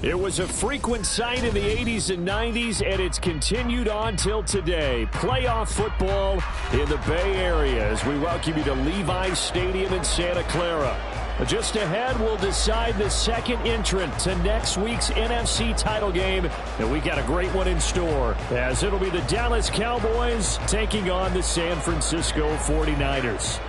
It was a frequent sight in the 80s and 90s, and it's continued on till today. Playoff football in the Bay Area as we welcome you to Levi's Stadium in Santa Clara. Just ahead, we'll decide the second entrant to next week's NFC title game, and we got a great one in store, as it'll be the Dallas Cowboys taking on the San Francisco 49ers.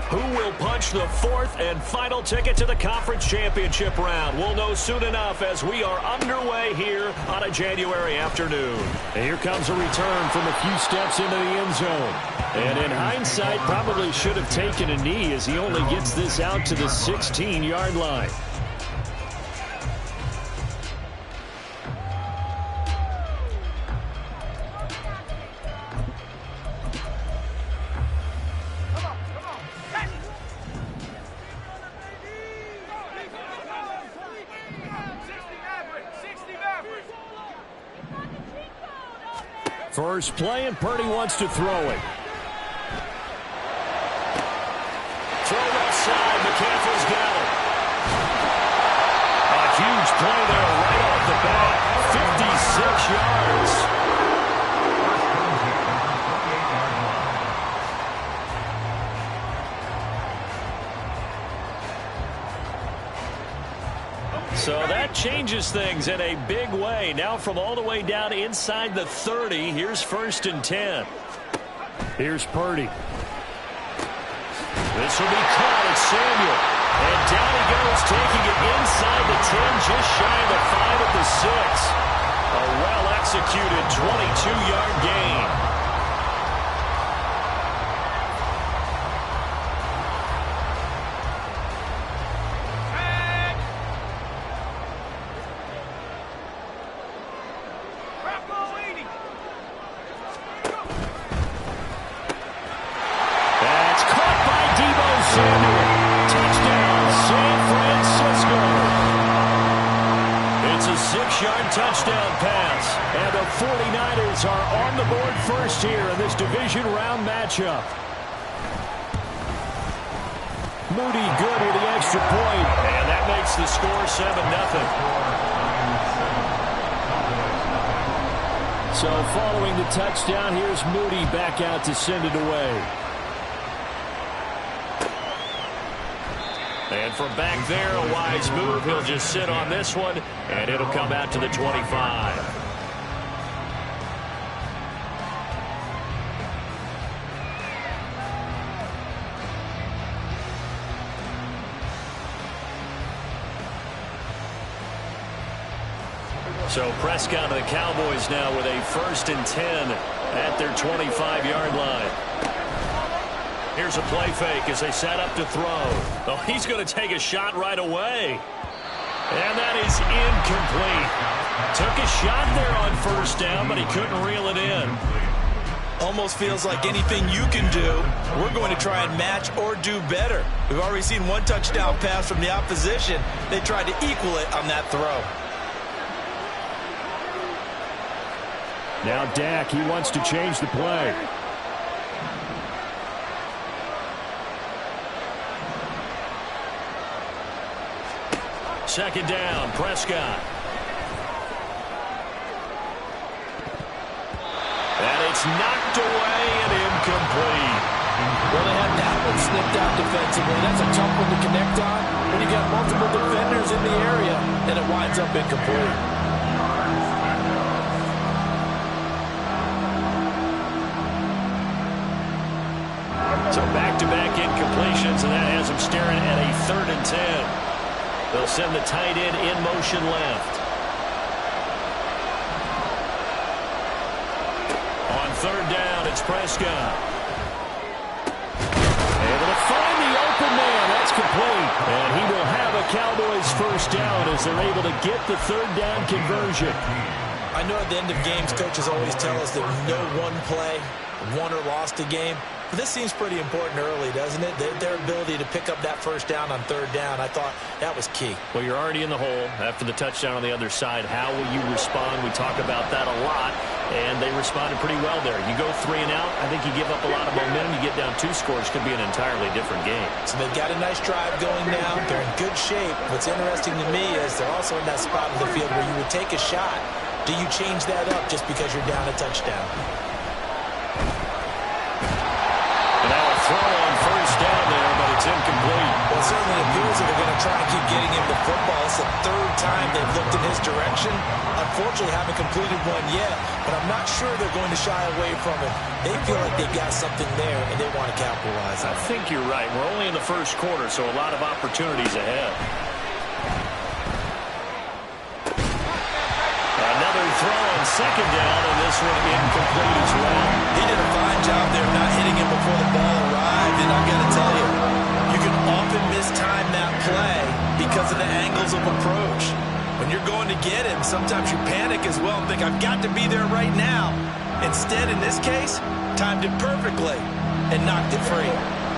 Who will punch the fourth and final ticket to the conference championship round? We'll know soon enough as we are underway here on a January afternoon. And here comes a return from a few steps into the end zone. And in hindsight, probably should have taken a knee as he only gets this out to the 16-yard line. First play, and Purdy wants to throw it. Throw left side. McCaffrey's got it. A huge play there right off the bat. 56 yards. So that changes things in a big way. Now from all the way down inside the 30, here's 1st and 10. Here's Purdy. This will be caught at Samuel. And down he goes, taking it inside the 10, just shy of the 5 at the 6. A well-executed 22-yard gain. Touchdown pass, and the 49ers are on the board first here in this division round matchup. Moody good with the extra point, and that makes the score 7-0. So following the touchdown, here's Moody back out to send it away. And from back there, a wise move. He'll just sit on this one, and it'll come out to the 25. So Prescott and the Cowboys now with a 1st and 10 at their 25-yard line. Here's a play fake as they set up to throw. Oh, he's going to take a shot right away. And that is incomplete. Took a shot there on 1st down, but he couldn't reel it in. Almost feels like anything you can do, we're going to try and match or do better. We've already seen one touchdown pass from the opposition. They tried to equal it on that throw. Now Dak, he wants to change the play. Second down, Prescott. And it's knocked away and incomplete. Well, they had that one snipped out defensively. That's a tough one to connect on when you got multiple defenders in the area, and it winds up incomplete. So back-to-back incompletions, and that has him staring at a 3rd and 10. They'll send the tight end in motion left. On 3rd down, it's Prescott. Able to find the open man. That's complete. And he will have a Cowboys 1st down as they're able to get the 3rd down conversion. I know at the end of games, coaches always tell us that no one play won or lost a game. But this seems pretty important early, doesn't it? Their ability to pick up that 1st down on 3rd down, I thought that was key. Well, you're already in the hole after the touchdown on the other side. How will you respond? We talk about that a lot. and they responded pretty well there. You go 3 and out, I think you give up a lot of momentum. You get down 2 scores, could be an entirely different game. So they've got a nice drive going now. They're in good shape. What's interesting to me is they're also in that spot of the field where you would take a shot. Do you change that up just because you're down a touchdown? And now a throw on first down there, but it's incomplete. Well, it certainly appears that they're going to try and keep getting him the football. It's the 3rd time they've looked in his direction. Unfortunately, haven't completed one yet, but I'm not sure they're going to shy away from it. They feel like they've got something there, and they want to capitalize on it. I think you're right. We're only in the first quarter, so a lot of opportunities ahead. Another throw on second down, and this one incomplete as well. He did a fine job there not hitting him before the ball arrived, and I've got to tell you, you can often mistime that play because of the angles of approach. When you're going to get him, sometimes you panic as well and think, I've got to be there right now. Instead, in this case, timed it perfectly and knocked it free.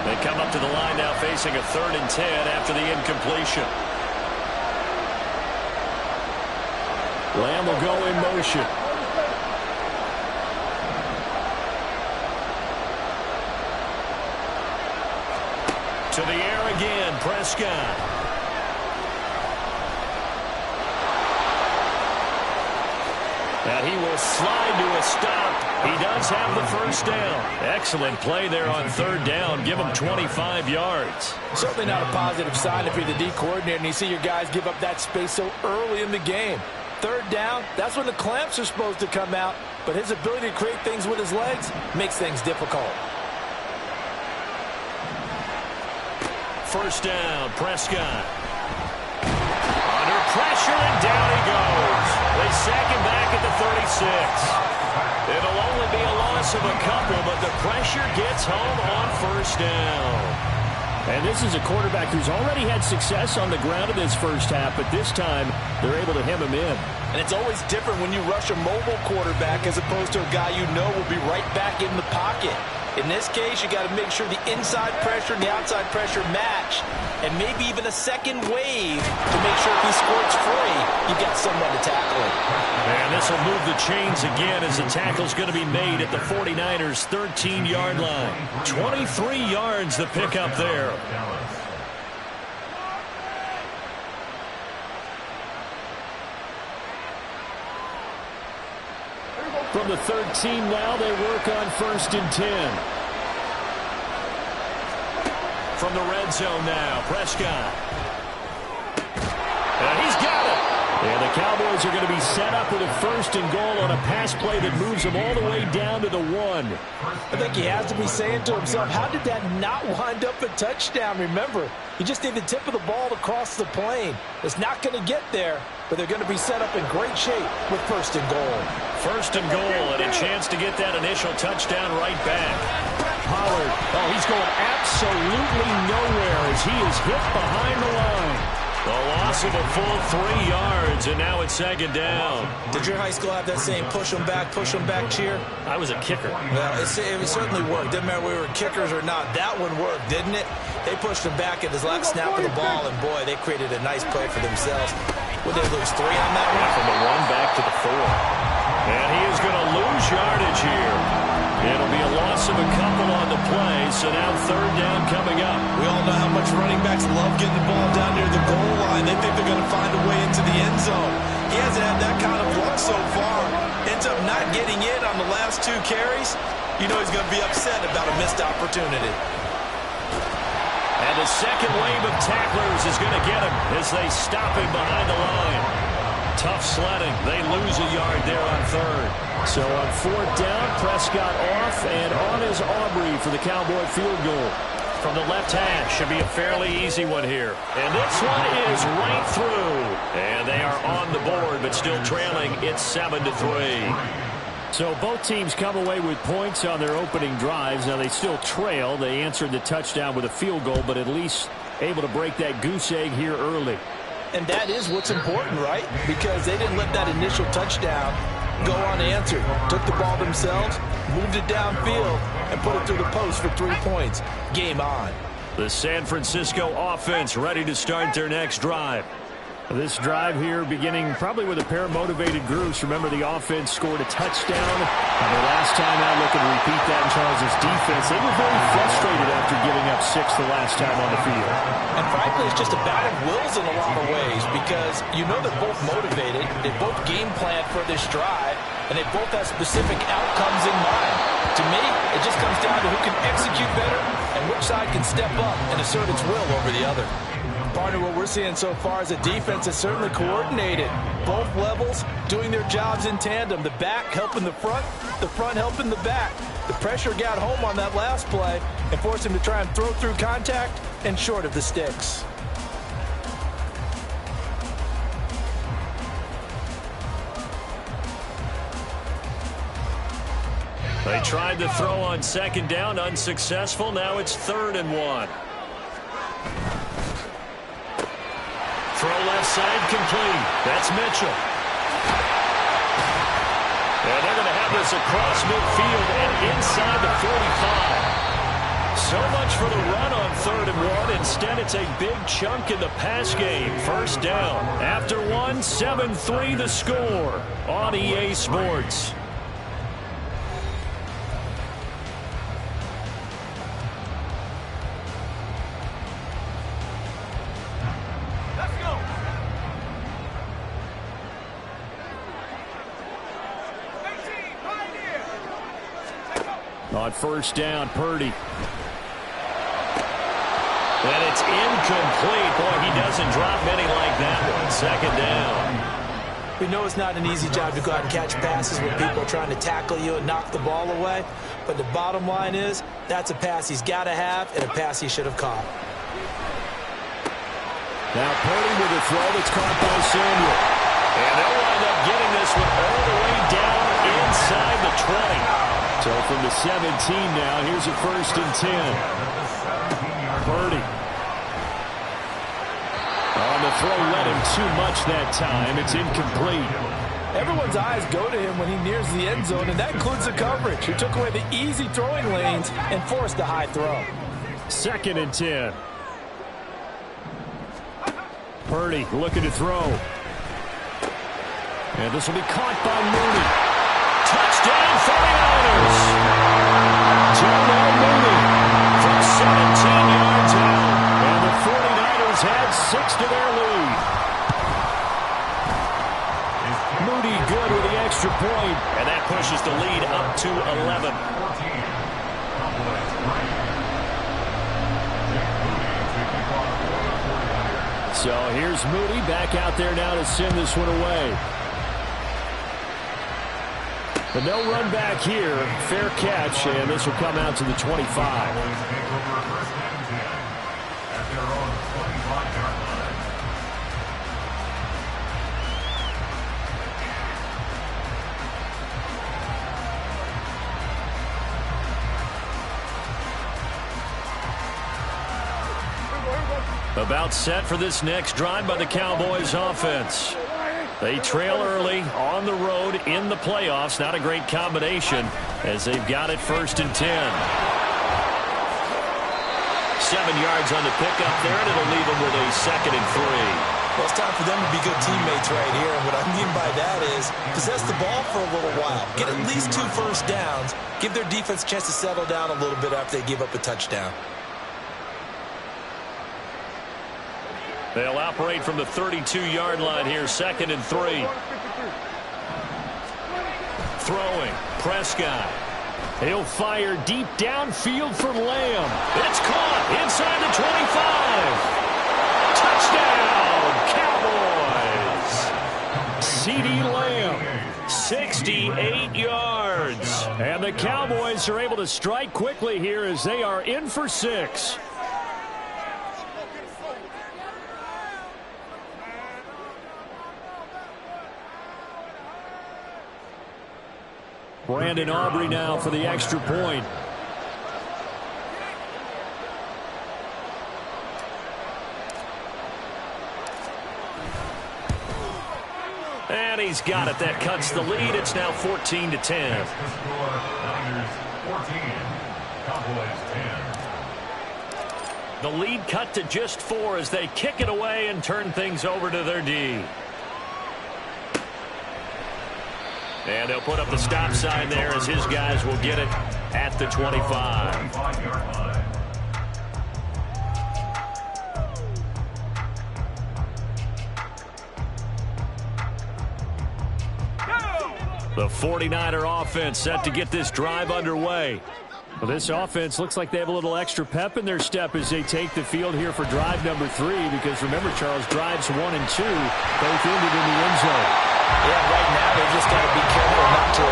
They come up to the line now facing a 3rd and 10 after the incompletion. Lamb will go in motion. To the air again, Prescott. Now he will slide to a stop. He does have the first down. Excellent play there on 3rd down. Give him 25 yards. Certainly not a positive sign if you're the D coordinator and you see your guys give up that space so early in the game. 3rd down, that's when the clamps are supposed to come out, but his ability to create things with his legs makes things difficult. First down, Prescott. Under pressure, and down he goes. They sack him back at the 36. It'll only be a loss of a couple, but the pressure gets home on first down. And this is a quarterback who's already had success on the ground in his first half, but this time they're able to hem him in. And it's always different when you rush a mobile quarterback as opposed to a guy you know will be right back in the pocket. In this case, you got to make sure the inside pressure and the outside pressure match, and maybe even a second wave to make sure if he squirts free, you got someone to tackle him. And this will move the chains again as the tackle's going to be made at the 49ers' 13-yard line. 23 yards the pickup there. From the 13 now, they work on 1st and 10. From the red zone now, Prescott. And he's got it. And the Cowboys are going to be set up with a 1st and goal on a pass play that moves them all the way down to the 1. I think he has to be saying to himself, how did that not wind up a touchdown? Remember, you just need the tip of the ball to cross the plane. It's not going to get there, but they're going to be set up in great shape with 1st and goal. 1st and goal and a chance to get that initial touchdown right back. Pollard, oh, he's going absolutely nowhere as he is hit behind the line. The loss of a full 3 yards, and now it's 2nd down. Did your high school have that same push them back cheer? I was a kicker. Well, it certainly worked. Didn't matter whether we were kickers or not. That one worked, didn't it? They pushed him back at his last snap of the ball, and boy, they created a nice play for themselves. Would they lose 3 on that one? From the 1 back to the 4. And he is going to lose yardage here. It'll be a loss of a couple on the play, so now 3rd down coming up. We all know how much running backs love getting the ball down near the goal line. They think they're going to find a way into the end zone. He hasn't had that kind of luck so far. Ends up not getting in on the last 2 carries. You know he's going to be upset about a missed opportunity. And the second wave of tacklers is going to get him as they stop him behind the line. Tough sledding. They lose a yard there on 3rd. So on 4th down, Prescott off, and on is Aubrey for the Cowboy field goal. From the left hash, should be a fairly easy one here. And this one is right through. And they are on the board, but still trailing. It's 7-3. So both teams come away with points on their opening drives. Now they still trail. They answered the touchdown with a field goal, but at least able to break that goose egg here early. And that is what's important, right? Because they didn't let that initial touchdown go unanswered. Took the ball themselves, moved it downfield, and put it through the post for 3 points. Game on. The San Francisco offense ready to start their next drive. This drive here beginning probably with a pair of motivated groups. Remember, the offense scored a touchdown. Their last time out, looking to repeat that in Charles' defense. They were very frustrated after giving up 6 the last time on the field. And frankly, it's just a battle of wills in a lot of ways because you know they're both motivated. They both game plan for this drive, and they both have specific outcomes in mind. To me, it just comes down to who can execute better and which side can step up and assert its will over the other. Partner, what we're seeing so far is a defense that's certainly coordinated. Both levels doing their jobs in tandem. The back helping the front helping the back. The pressure got home on that last play and forced him to try and throw through contact and short of the sticks. They tried to throw on second down, unsuccessful. Now it's 3rd and 1. Throw left side, complete. That's Mitchell. And they're going to have this across midfield and inside the 45. So much for the run on 3rd and 1. Instead, it's a big chunk in the pass game. First down. After 1, 7-3 the score on EA Sports. On first down, Purdy. And it's incomplete. Boy, he doesn't drop many like that one. 2nd down. We know it's not an easy job to go out and catch passes when people are trying to tackle you and knock the ball away. But the bottom line is, that's a pass he's got to have and a pass he should have caught. Now Purdy with a throw that's caught by Samuel. And they'll wind up getting this one all the way down inside the 20. So from the 17 now, here's a 1st and 10. Purdy. On the throw, led him too much that time. It's incomplete. Everyone's eyes go to him when he nears the end zone, and that includes the coverage. He took away the easy throwing lanes and forced a high throw. 2nd and 10. Purdy looking to throw. And this will be caught by Mooney. Touchdown, 49ers. Darnell Mooney from 17 yards out. And the 49ers had 6 to their lead. Mooney good with the extra point. And that pushes the lead up to 11. So here's Mooney back out there now to send this one away. But no run back here. Fair catch, and this will come out to the 25. About set for this next drive by the Cowboys offense. They trail early on the road in the playoffs. Not a great combination as they've got it 1st and 10. 7 yards on the pickup there, and it'll leave them with a 2nd and 3. Well, it's time for them to be good teammates right here. And what I mean by that is possess the ball for a little while. Get at least 2 first downs. Give their defense a chance to settle down a little bit after they give up a touchdown. They'll operate from the 32-yard line here, 2nd and 3. Throwing, Prescott. He'll fire deep downfield for Lamb. It's caught inside the 25. Touchdown, CeeDee Lamb. 68 yards. And the Cowboys are able to strike quickly here as they are in for 6. Brandon Aubrey now for the extra point. And he's got it. That cuts the lead. It's now 14 to 10. The lead cut to just 4 as they kick it away and turn things over to their D. And they'll put up the stop sign there as his guys will get it at the 25. The 49er offense set to get this drive underway. Well, this offense looks like they have a little extra pep in their step as they take the field here for drive number 3, because remember, Charles, drives 1 and 2 both ended in the end zone. Yeah, right now they just got to be careful not to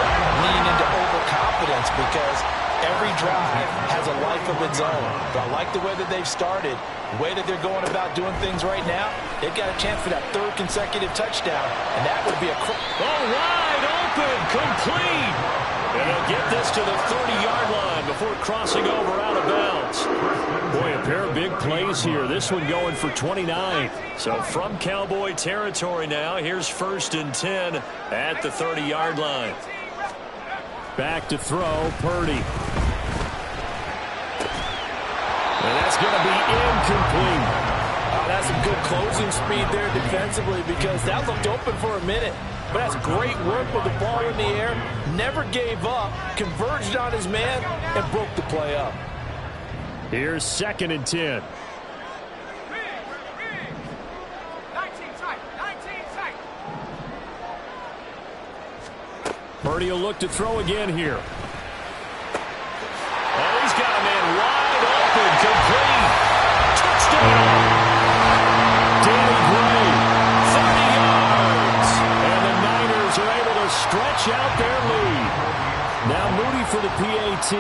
lean into overconfidence, because every drive has a life of its own. But I like the way that they've started, the way that they're going about doing things right now. They've got a chance for that 3rd consecutive touchdown, and that would be a wide open, complete. And they'll get this to the 30-yard line before crossing over out of bounds. Boy, a pair of big plays here. This one going for 29. So from Cowboy territory now, here's 1st and 10 at the 30-yard line. Back to throw, Purdy. And that's going to be incomplete. That's some good closing speed there defensively, because that looked open for a minute. But that's great work with the ball in the air. Never gave up, converged on his man, and broke the play up. Here's 2nd and 10. Purdy will look to throw again here. And he's got a man wide open, complete. Touchdown! Danny Gray, 30 yards. And the Niners are able to stretch out their lead. Now Moody for the PAT.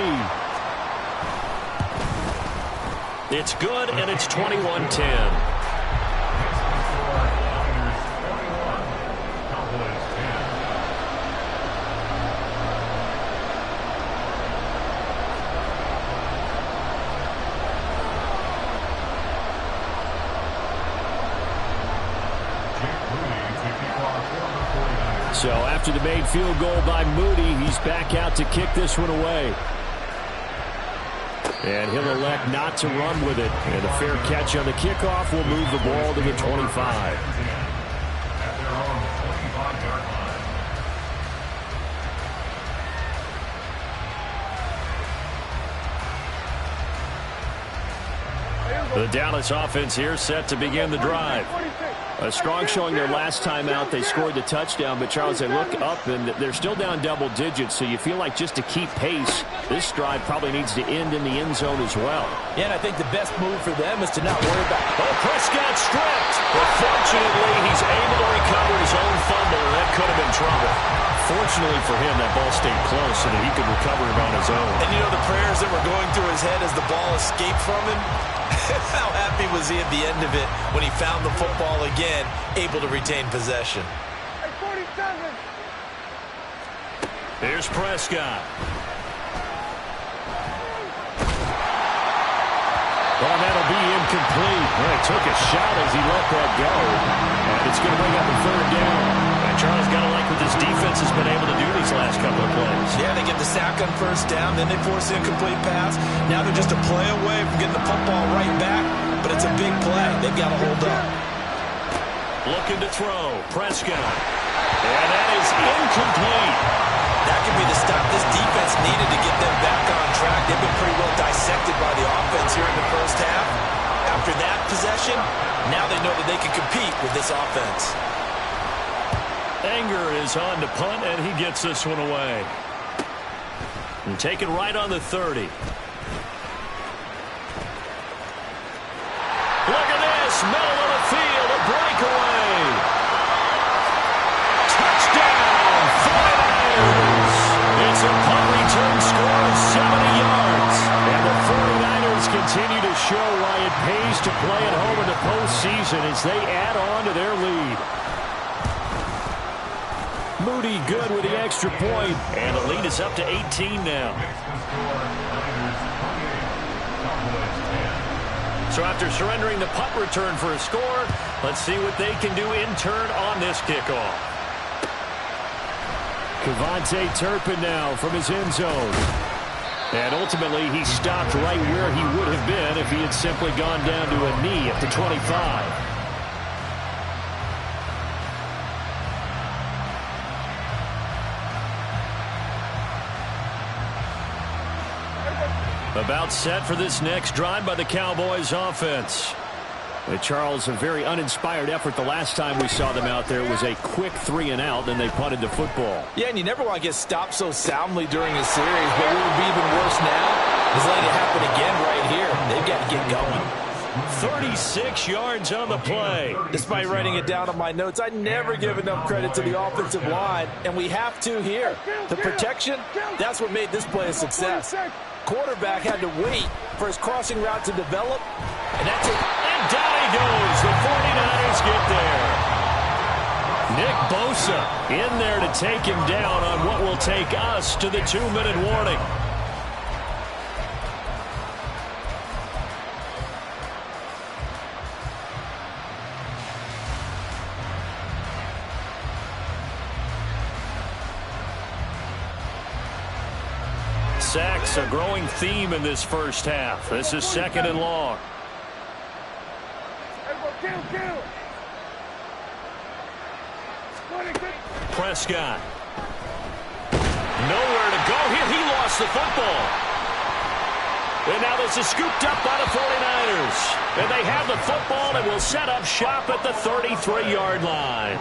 It's good, and it's 21-10. So after the made field goal by Moody, he's back out to kick this one away. And he'll elect not to run with it. And a fair catch on the kickoff will move the ball to the 25. The Dallas offense here set to begin the drive. A strong showing their last time out. They scored the touchdown, but Charles, they look up and they're still down double digits, so you feel like just to keep pace, this drive probably needs to end in the end zone as well. Yeah, and I think the best move for them is to not worry about it. Oh, Prescott stripped. But fortunately, he's able to recover his own fumble, and that could have been trouble. Fortunately for him, that ball stayed close so that he could recover it on his own. And you know the prayers that were going through his head as the ball escaped from him? How happy was he at the end of it when he found the football again, able to retain possession? Here's Prescott. Oh, that'll be incomplete. Well, he took a shot as he let that go. And it's going to bring up a 3rd down. And Charles got to like what this defense has been able to do these last couple of plays. Yeah, they get the sack on 1st down, then they force the incomplete pass. Now they're just a play away from getting the football right back, but it's a big play. They've got to hold up. Looking to throw. Prescott. And that is incomplete. That could be the stop this defense needed to get them back on track. They've been pretty well dissected by the offense here in the 1st half. After that possession, now they know that they can compete with this offense. Anger is on to punt, and he gets this one away. And take it right on the 30. Look at this. Middle of the field, a breakaway. Touchdown, 49ers. It's a punt return score of 70 yards. And the 49ers continue to show why it pays to play at home in the postseason as they add on to their lead. Moody good with the extra point, and the lead is up to 18 now. So after surrendering the punt return for a score, let's see what they can do in turn on this kickoff. KaVontae Turpin now from his end zone. And ultimately, he stopped right where he would have been if he had simply gone down to a knee at the 25. About set for this next drive by the Cowboys offense. Charles, a very uninspired effort the last time we saw them out there. It was a quick 3-and-out, then they punted the football. Yeah, and you never want to get stopped so soundly during a series, but what would be even worse now is letting it happen again right here. They've got to get going. 36 yards on the play. Despite writing it down on my notes, I never give enough credit to the offensive line, and we have to here. The protection, that's what made this play a success. Quarterback had to wait for his crossing route to develop, and that's it. And down he goes. The 49ers get there. Nick Bosa in there to take him down on what will take us to the 2-minute warning. Sacks, a growing theme in this first half. This is 2nd and long. Prescott. Nowhere to go here. He lost the football. And now this is scooped up by the 49ers. And they have the football and will set up shop at the 33-yard line.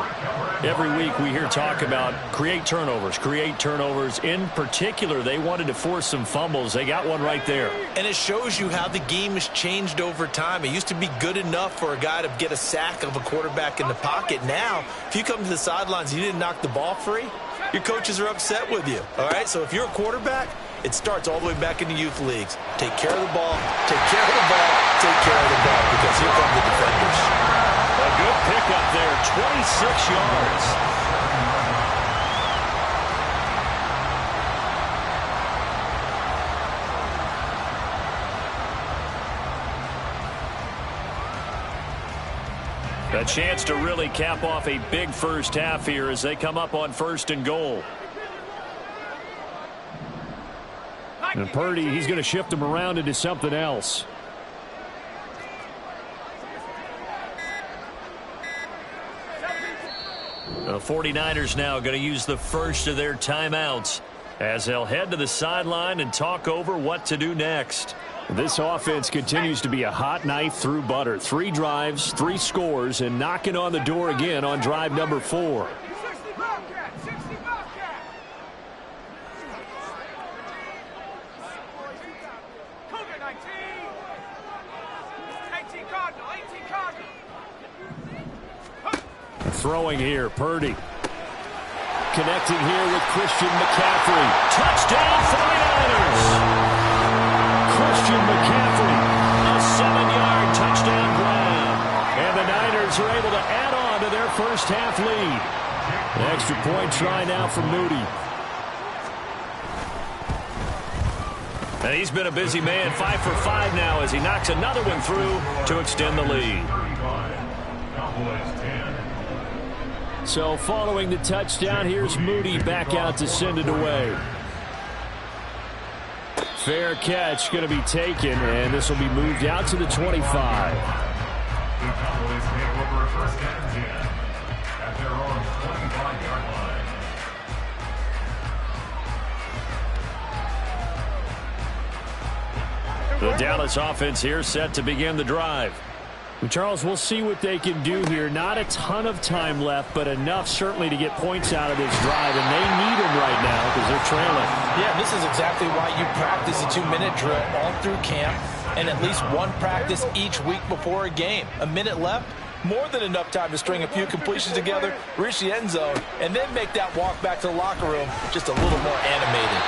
Every week we hear talk about create turnovers. In particular, they wanted to force some fumbles. They got one right there. And it shows you how the game has changed over time. It used to be good enough for a guy to get a sack of a quarterback in the pocket. Now, if you come to the sidelines and you didn't knock the ball free, your coaches are upset with you. All right, so if you're a quarterback, it starts all the way back in the youth leagues. Take care of the ball, take care of the ball, take care of the ball, because here come the defenders. A good pickup there, 26 yards. A chance to really cap off a big first half here as they come up on 1st and goal. And Purdy, he's going to shift him around into something else. The 49ers now going to use the first of their timeouts as they'll head to the sideline and talk over what to do next. This offense continues to be a hot knife through butter. 3 drives, 3 scores, and knocking on the door again on drive number 4. Throwing here, Purdy. Connecting here with Christian McCaffrey. Touchdown 49ers! Christian McCaffrey, a 7-yard touchdown grab. And the Niners are able to add on to their first half lead. An extra point try now from Moody. And he's been a busy man, 5 for 5 now as he knocks another one through to extend the lead. So following the touchdown, here's Moody back out to send it away. Fair catch going to be taken, and this will be moved out to the 25. The Dallas offense here set to begin the drive. Charles, we'll see what they can do here. Not a ton of time left, but enough certainly to get points out of this drive, and they need them right now because they're trailing. Yeah, this is exactly why you practice a 2-minute drill all through camp and at least one practice each week before a game. A minute left, more than enough time to string a few completions together, reach the end zone, and then make that walk back to the locker room just a little more animated.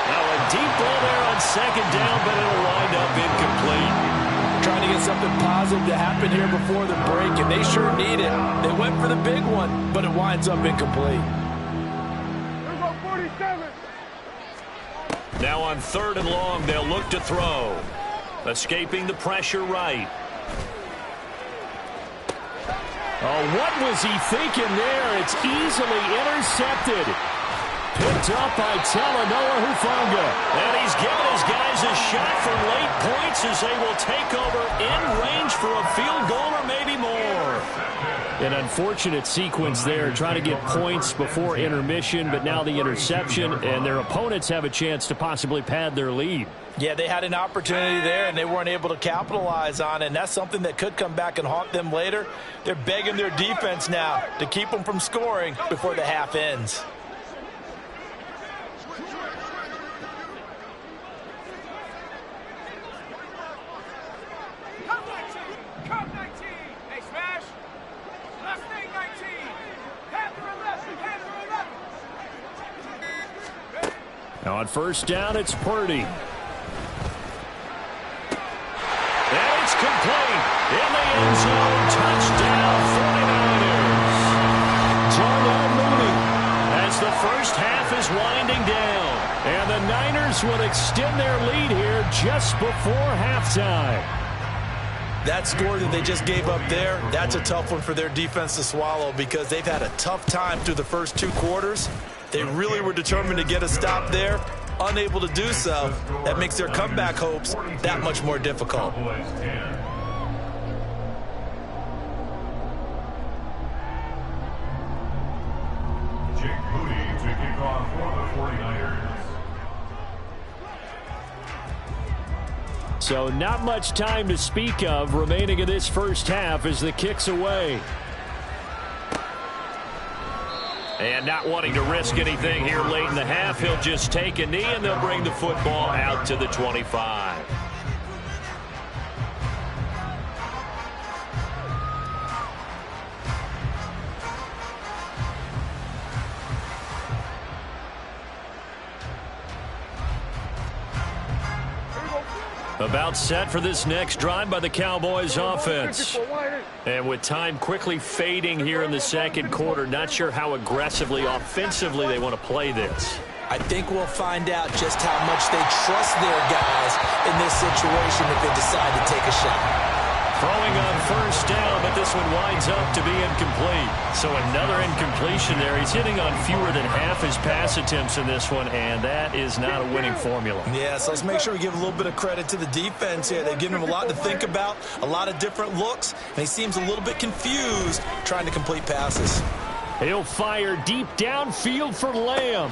Now a deep ball there on 2nd down, but it'll wind up incomplete. Trying to get something positive to happen here before the break, and they sure need it. They went for the big one, but it winds up incomplete. Now on 3rd and long, they'll look to throw. Escaping the pressure right. Oh, what was he thinking there? It's easily intercepted. picked up by Talanoa Hufanga. And he's given his guys a shot for late points as they will take over in range for a field goal or maybe more. An unfortunate sequence there, trying to get points before intermission, but now the interception, and their opponents have a chance to possibly pad their lead. Yeah, they had an opportunity there, and they weren't able to capitalize on it, and that's something that could come back and haunt them later. They're begging their defense now to keep them from scoring before the half ends. Now on first down, it's Purdy. And it's complete. In the end zone, touchdown 49ers. Darnell Mooney as the first half is winding down. And the Niners will extend their lead here just before halftime. That score that they just gave up there, that's a tough one for their defense to swallow because they've had a tough time through the first two quarters. They really were determined to get a stop there, unable to do so. That makes their comeback hopes that much more difficult. Jake Moody to kick off for the 49ers. So not much time to speak of remaining in this first half as the kick's away. And not wanting to risk anything here late in the half, he'll just take a knee and they'll bring the football out to the 25. About set for this next drive by the Cowboys offense. And with time quickly fading here in the second quarter, not sure how aggressively, offensively they want to play this. I think we'll find out just how much they trust their guys in this situation if they decide to take a shot. Throwing on first down, but this one winds up to be incomplete. So another incompletion there. He's hitting on fewer than half his pass attempts in this one, and that is not a winning formula. Yeah, so let's make sure we give a little bit of credit to the defense here. They've given him a lot to think about, a lot of different looks, and he seems a little bit confused trying to complete passes. He'll fire deep downfield for Lamb.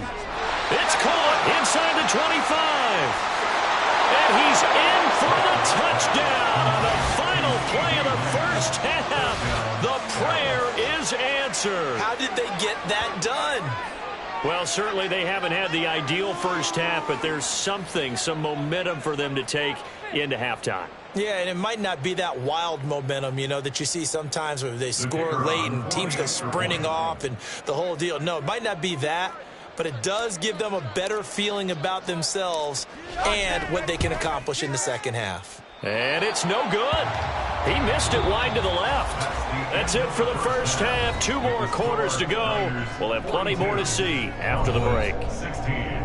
It's caught inside the 25. And he's in for the touchdown on the final play of the first half. The prayer is answered. How did they get that done? Well, certainly they haven't had the ideal first half, but there's some momentum for them to take into halftime. Yeah, and it might not be that wild momentum, you know, that you see sometimes where they score late and teams go sprinting off and the whole deal. No, it might not be that. But it does give them a better feeling about themselves and what they can accomplish in the second half. And it's no good. He missed it wide to the left. That's it for the first half. 2 more quarters to go. We'll have plenty more to see after the break. 16.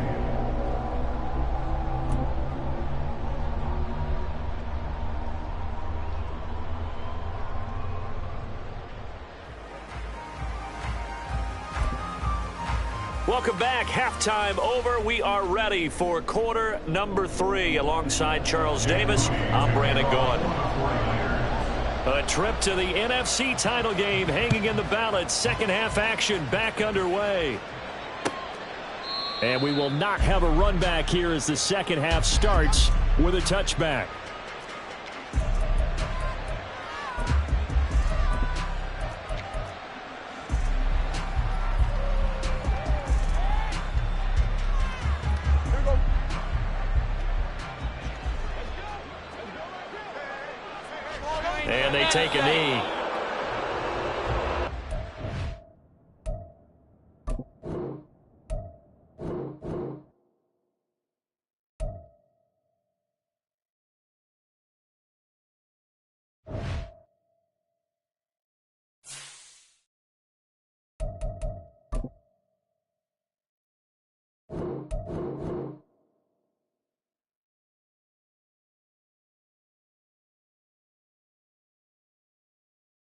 Welcome back. Halftime over. We are ready for quarter number 3. Alongside Charles Davis, I'm Brandon Gaudin. A trip to the NFC title game hanging in the balance. Second half action back underway. And we will not have a run back here as the second half starts with a touchback. And they take a knee.